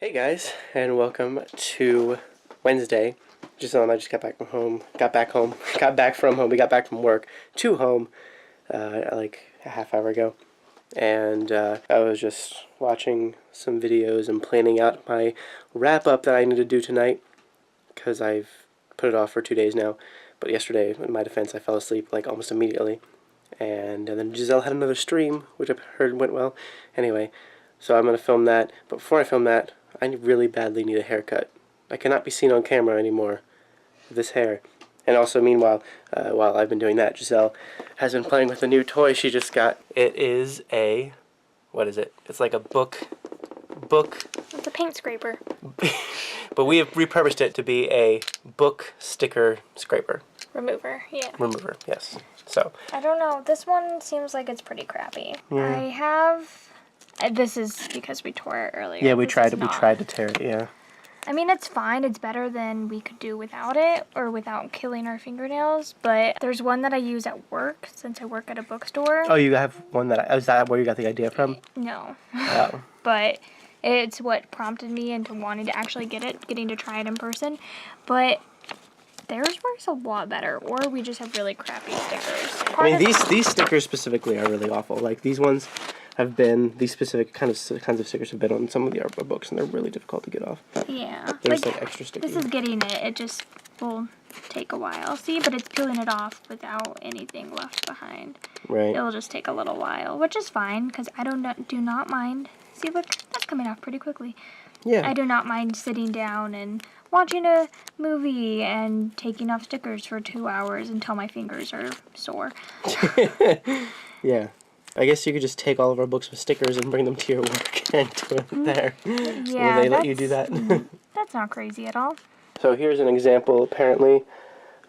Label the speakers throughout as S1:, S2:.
S1: Hey guys, and welcome to Wednesday. Giselle and I just got back from home. We got back from work to home like a half hour ago. And I was just watching some videos and planning out my wrap up that I need to do tonight because I've put it off for 2 days now. But yesterday, in my defense, I fell asleep like almost immediately. And then Giselle had another stream, which I heard went well. Anyway, so I'm going to film that. But before I film that, I really badly need a haircut. I cannot be seen on camera anymore with this hair. And also, meanwhile, while I've been doing that, Giselle has been playing with a new toy she just got. It is a... what is it? It's like a book...
S2: It's a paint scraper.
S1: But we have repurposed it to be a book sticker scraper.
S2: Remover, yeah.
S1: Remover, yes. So...
S2: I don't know. This one seems like it's pretty crappy.
S1: Yeah.
S2: I have... This is because we tore it earlier.
S1: Yeah, we tried to tear it, yeah.
S2: I mean, it's fine. It's better than we could do without it or without killing our fingernails. But there's one that I use at work since I work at a bookstore.
S1: Oh, you have one that... is that where you got the idea from?
S2: No.
S1: Oh.
S2: But it's what prompted me into wanting to actually getting to try it in person. But theirs works a lot better, or we just have really crappy stickers.
S1: I mean, these stickers specifically are really awful. Like, these ones have been... these specific kinds of stickers have been on some of the art book books, and they're really difficult to get off.
S2: Yeah.
S1: There's, like extra sticky.
S2: This is getting it. It just will take a while. See, but it's peeling it off without anything left behind.
S1: Right.
S2: It'll just take a little while, which is fine, because I do not mind. See, look, that's coming off pretty quickly.
S1: Yeah.
S2: I do not mind sitting down and watching a movie and taking off stickers for 2 hours until my fingers are sore.
S1: Yeah. I guess you could just take all of our books with stickers and bring them to your work and do it there.
S2: Yeah,
S1: Will they let you do that?
S2: That's not crazy at all.
S1: So here's an example, apparently,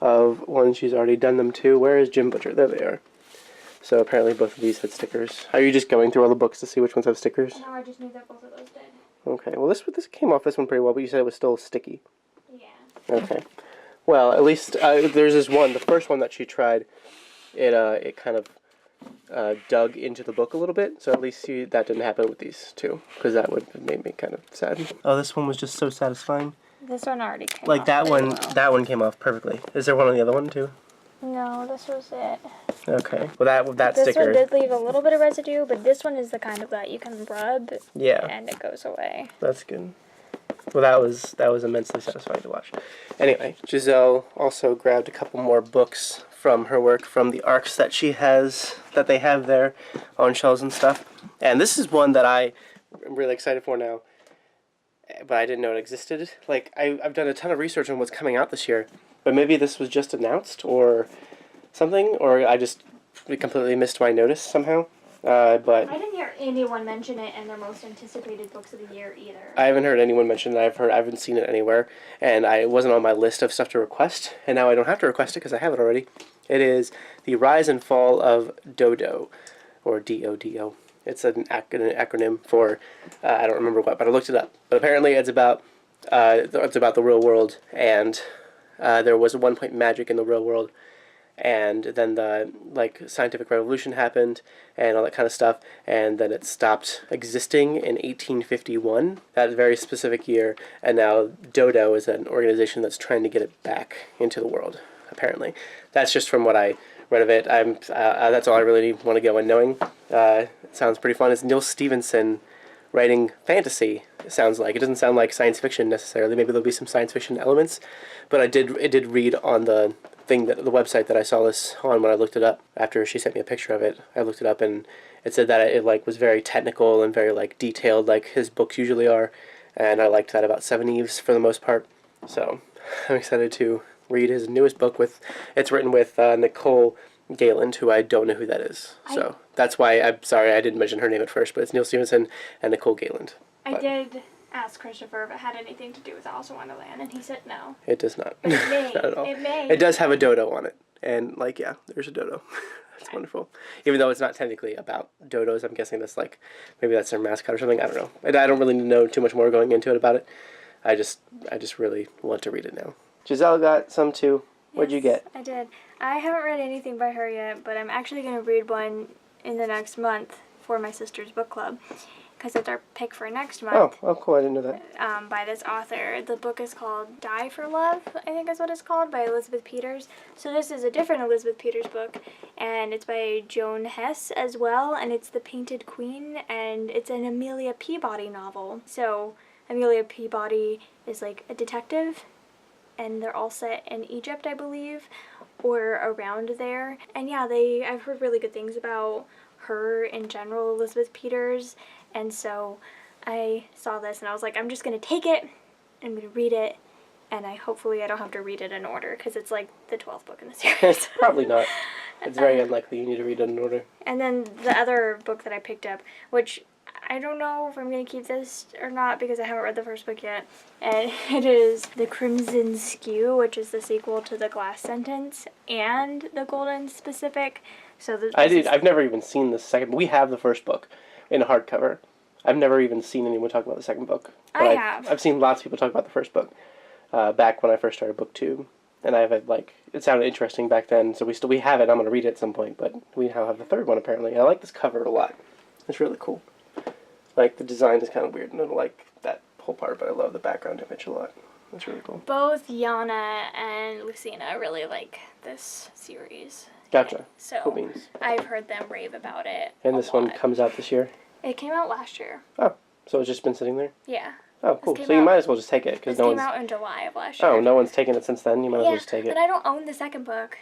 S1: of one she's already done them to. Where is Jim Butcher? There they are. So apparently both of these had stickers. Are you just going through all the books to see which ones have stickers?
S2: No, I just knew that both of those did.
S1: Okay, well this came off this one pretty well, but you said it was still sticky.
S2: Yeah.
S1: Okay. Well, at least there's this one, the first one that she tried, it kind of dug into the book a little bit, so at least that didn't happen with these two, because that would have made me kind of sad. Oh, this one was just so satisfying.
S2: This one already came
S1: like
S2: off
S1: that one,
S2: well.
S1: That one came off perfectly. Is there one on the other one too?
S2: No, this was it.
S1: Okay. Well, that
S2: this
S1: sticker.
S2: This one did leave a little bit of residue, but this one is the kind of that you can rub.
S1: Yeah.
S2: And it goes away.
S1: That's good. Well, that was immensely satisfying to watch. Anyway, Giselle also grabbed a couple more books from her work, from the arcs that they have there on shelves and stuff. And this is one that I am really excited for now, but I didn't know it existed. Like, I've done a ton of research on what's coming out this year, but maybe this was just announced or something, or I just completely missed my notice somehow. But
S2: I didn't hear anyone mention it in their most anticipated books of the year either.
S1: I haven't heard anyone mention it. I haven't seen it anywhere, and it wasn't on my list of stuff to request, and now I don't have to request it because I have it already. It is The Rise and Fall of Dodo, or D-O-D-O. It's an acronym for, I don't remember what, but I looked it up. But apparently it's about the real world, and there was 1 point magic in the real world, and then the scientific revolution happened and all that kind of stuff, and then it stopped existing in 1851, that very specific year, and now Dodo is an organization that's trying to get it back into the world, apparently. That's just from what I read of it. That's all I really want to go in knowing. It sounds pretty fun. It's Neil Stephenson writing fantasy, it sounds like. It doesn't sound like science fiction necessarily. Maybe there'll be some science fiction elements, but it did read on the website that I saw this on when I looked it up. After she sent me a picture of it, I looked it up, and it said that it was very technical and very detailed, like his books usually are, and I liked that about Seven Eves for the most part. So I'm excited to read his newest book. It's written with Nicole Gayland, who I don't know who that is. So that's why I'm sorry I didn't mention her name at first, but it's Neil Stephenson and Nicole Gayland.
S2: I did ask Christopher if it had anything to do with Alice in Wonderland, and he said no.
S1: It does not.
S2: But it may.
S1: Not at all.
S2: It may.
S1: It does have a dodo on it, and yeah, there's a dodo. That's wonderful. Even though it's not technically about dodos, I'm guessing that's maybe that's their mascot or something. I don't know. I don't really know too much more going into it about it. I just really want to read it now. Giselle got some too. What'd you get?
S2: I did. I haven't read anything by her yet, but I'm actually going to read one in the next month for my sister's book club. because it's our pick for next month.
S1: Oh, cool. I didn't know that.
S2: By this author. The book is called Die for Love, I think is what it's called, by Elizabeth Peters. So this is a different Elizabeth Peters book, and it's by Joan Hess as well, and it's The Painted Queen, and it's an Amelia Peabody novel. So Amelia Peabody is like a detective, and they're all set in Egypt, I believe, or around there. And yeah, I've heard really good things about her in general, Elizabeth Peters, and so I saw this and I was like, I'm just gonna take it, I'm gonna read it, and hopefully I don't have to read it in order, because it's like the 12th book in the series.
S1: Probably not. It's very unlikely you need to read it in order.
S2: And then the other book that I picked up, which I don't know if I'm going to keep this or not because I haven't read the first book yet, and it is The Crimson Skew, which is the sequel to The Glass Sentence and The Golden Specific. So
S1: I've never even seen the second. We have the first book in a hardcover. I've never even seen anyone talk about the second book. But
S2: I have.
S1: I've seen lots of people talk about the first book back when I first started book 2. And I've had, it sounded interesting back then, so we have it. I'm going to read it at some point, but we now have the third one, apparently. And I like this cover a lot. It's really cool. Like, the design is kind of weird, and I don't like that whole part, but I love the background image a lot. It's really cool.
S2: Both Yana and Lucina really like this series.
S1: Gotcha.
S2: So
S1: cool beans.
S2: I've heard them rave about it.
S1: And this one comes out this year?
S2: It came out last year.
S1: Oh, so it's just been sitting there?
S2: Yeah.
S1: Oh, cool. So you might as well just take it, because no one's...
S2: This came out in July of last year.
S1: Oh, no one's taken it since then? You might as well just take it.
S2: But I don't own the second book.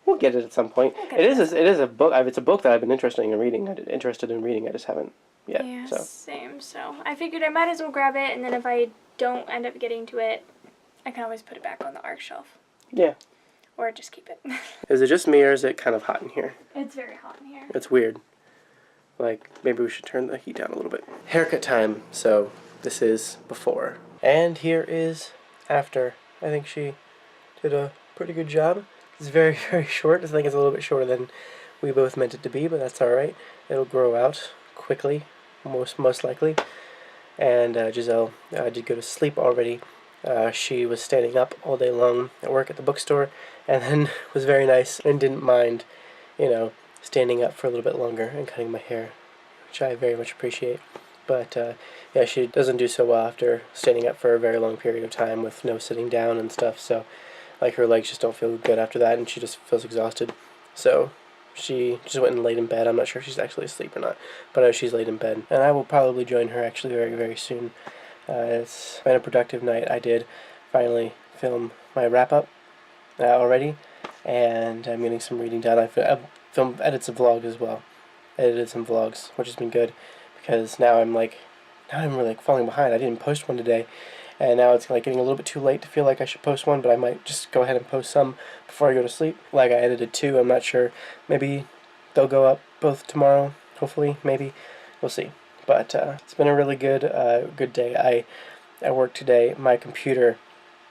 S1: We'll get it at some point. It is a book. It's a book that I've been interested in reading. I just haven't yet.
S2: Yeah,
S1: so.
S2: Same. So I figured I might as well grab it, and then if I don't end up getting to it, I can always put it back on the ARC shelf.
S1: Yeah.
S2: Or just keep it.
S1: Is it just me, or is it kind of hot in here?
S2: It's very hot in here.
S1: It's weird. Maybe we should turn the heat down a little bit. Haircut time. So this is before. And here is after. I think she did a pretty good job. It's very, very short. I think it's a little bit shorter than we both meant it to be, but that's alright. It'll grow out quickly, most likely. And Giselle did go to sleep already. She was standing up all day long at work at the bookstore, and then was very nice and didn't mind, standing up for a little bit longer and cutting my hair, which I very much appreciate. But yeah, she doesn't do so well after standing up for a very long period of time with no sitting down and stuff, so her legs just don't feel good after that, and she just feels exhausted. So she just went and laid in bed. I'm not sure if she's actually asleep or not, but I know she's laid in bed. And I will probably join her actually very, very soon. It's been a productive night. I did finally film my wrap-up already, and I'm getting some reading done. I've edited some vlogs as well. Edited some vlogs, which has been good, because now I'm really falling behind. I didn't post one today. And now it's getting a little bit too late to feel like I should post one, but I might just go ahead and post some before I go to sleep. I edited 2, I'm not sure. Maybe they'll go up both tomorrow, hopefully, maybe. We'll see. But it's been a really good day. At work today, my computer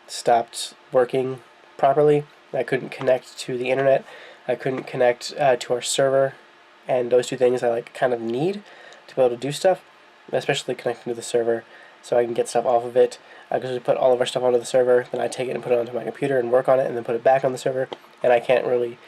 S1: stopped working properly. I couldn't connect to the internet. I couldn't connect to our server, and those 2 things I kind of need to be able to do stuff, especially connecting to the server so I can get stuff off of it. Because we put all of our stuff onto the server, then I take it and put it onto my computer and work on it, and then put it back on the server. And I can't really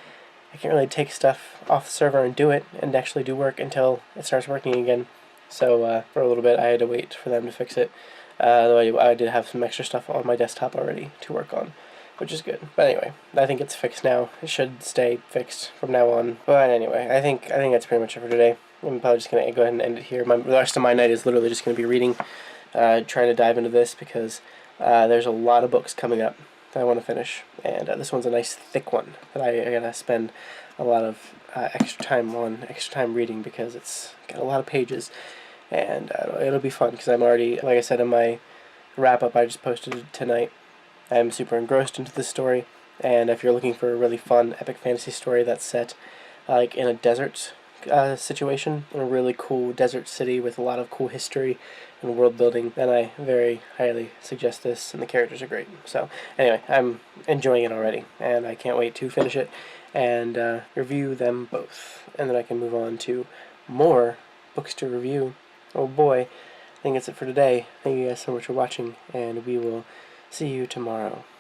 S1: take stuff off the server and do it and actually do work until it starts working again. So for a little bit, I had to wait for them to fix it. Though I did have some extra stuff on my desktop already to work on, which is good. But anyway, I think it's fixed now. It should stay fixed from now on. But anyway, I think that's pretty much it for today. I'm probably just gonna go ahead and end it here. The rest of my night is literally just gonna be reading. Trying to dive into this because there's a lot of books coming up that I want to finish, and this one's a nice thick one that I gotta spend a lot of extra time reading, because it's got a lot of pages, and it'll be fun because I'm already, like I said in my wrap-up I just posted tonight, I'm super engrossed into this story. And if you're looking for a really fun epic fantasy story that's set in a desert situation, in a really cool desert city with a lot of cool history and world building, then I very highly suggest this, and the characters are great. So anyway, I'm enjoying it already, and I can't wait to finish it and review them both, and then I can move on to more books to review. Oh boy, I think that's it for today. Thank you guys so much for watching, and we will see you tomorrow.